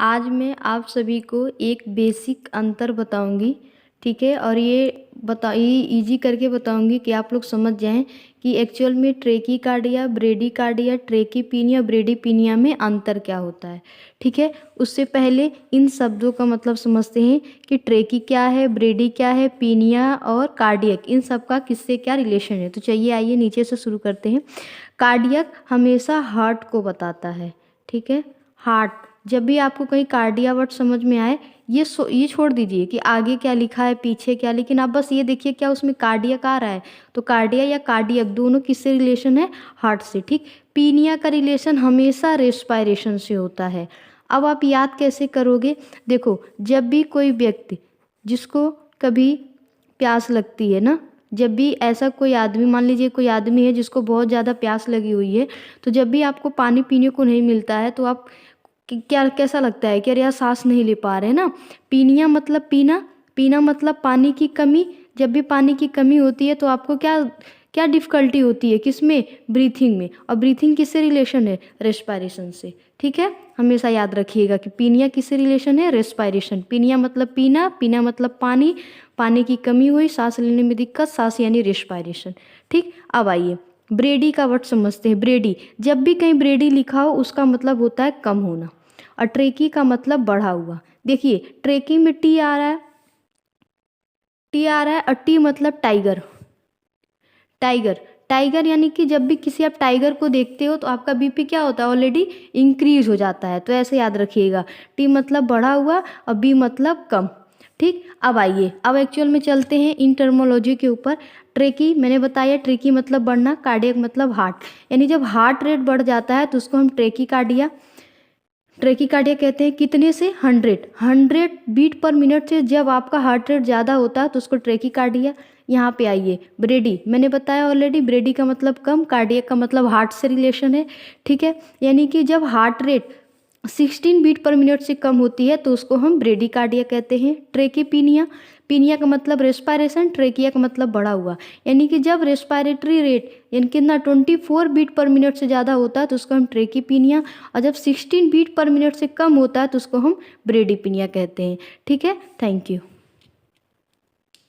आज मैं आप सभी को एक बेसिक अंतर बताऊंगी, ठीक है। और ये इजी करके बताऊंगी कि आप लोग समझ जाएं कि एक्चुअल में ट्रेकीकार्डिया, ब्रेडीकार्डिया, ट्रेकीपीनिया, ब्रेडीपीनिया में अंतर क्या होता है, ठीक है। उससे पहले इन शब्दों का मतलब समझते हैं कि ट्रेकी क्या है, ब्रेडी क्या है, पीनिया और कार्डियक, इन सब का किससे क्या रिलेशन है। तो चलिए आइए नीचे से शुरू करते हैं। कार्डियक हमेशा हार्ट को बताता है, ठीक है। हार्ट, जब भी आपको कहीं कार्डिया वर्ड समझ में आए, ये छोड़ दीजिए कि आगे क्या लिखा है पीछे क्या, लेकिन आप बस ये देखिए क्या उसमें कार्डियक आ रहा है। तो कार्डिया या कार्डियक दोनों किससे रिलेशन है? हार्ट से, ठीक। पीनिया का रिलेशन हमेशा रेस्पायरेशन से होता है। अब आप याद कैसे करोगे? देखो, जब भी कोई व्यक्ति जिसको कभी प्यास लगती है ना, जब भी ऐसा कोई आदमी, मान लीजिए कोई आदमी है जिसको बहुत ज़्यादा प्यास लगी हुई है, तो जब भी आपको पानी पीने को नहीं मिलता है तो आप क्या कैसा लगता है कि अरे यार सांस नहीं ले पा रहे ना। पीनिया मतलब पीना, पीना मतलब पानी की कमी। जब भी पानी की कमी होती है तो आपको क्या क्या डिफ़िकल्टी होती है, किसमें? ब्रीथिंग में। और ब्रीथिंग किससे रिलेशन है? रेस्पायरेशन से, ठीक है। हमेशा याद रखिएगा कि पीनिया किससे रिलेशन है? रेस्पायरेशन। पीनिया मतलब पीना, पीना मतलब पानी, पानी की कमी हुई, सांस लेने में दिक्कत, सांस यानी रेस्पायरेशन, ठीक। अब आइए ब्रेडी का वर्ड समझते हैं। ब्रेडी, जब भी कहीं ब्रेडी लिखा हो उसका मतलब होता है कम होना, और ट्रेकी का मतलब बढ़ा हुआ। देखिए ट्रेकी में टी आ रहा है, टी आ रहा है, और टी मतलब टाइगर। टाइगर, टाइगर यानी कि जब भी किसी आप टाइगर को देखते हो तो आपका बीपी क्या होता है? ऑलरेडी इंक्रीज हो जाता है। तो ऐसे याद रखिएगा, टी मतलब बढ़ा हुआ और बी मतलब कम, ठीक। अब आइए, अब एक्चुअल में चलते हैं इन टर्मोलॉजी के ऊपर। ट्रेकी मैंने बताया, ट्रेकी मतलब बढ़ना, कार्डियक मतलब हार्ट, यानी जब हार्ट रेट बढ़ जाता है तो उसको हम ट्रेकीकार्डिया, ट्रेकीकार्डिया कहते हैं। कितने से? 100 बीट पर मिनट से जब आपका हार्ट रेट ज़्यादा होता है तो उसको ट्रेकीकार्डिया। यहाँ पे आइए ब्रेडी, मैंने बताया ऑलरेडी, ब्रेडी का मतलब कम, कार्डियक का मतलब हार्ट से रिलेशन है, ठीक है। यानी कि जब heart rate 16 beat per minute से कम होती है तो उसको हम ब्रेडीकार्डिया कहते हैं। ट्रेकीपीनिया, पीनिया का मतलब रेस्पायरेशन, ट्रेकिया का मतलब बढ़ा हुआ, यानी कि जब रेस्पायरेटरी रेट यानी कितना 24 बीट पर मिनट से ज़्यादा होता है तो उसको हम ट्रेकीपीनिया, और जब 16 बीट पर मिनट से कम होता है तो उसको हम ब्रेडीपीनिया कहते हैं, ठीक है। Thank you.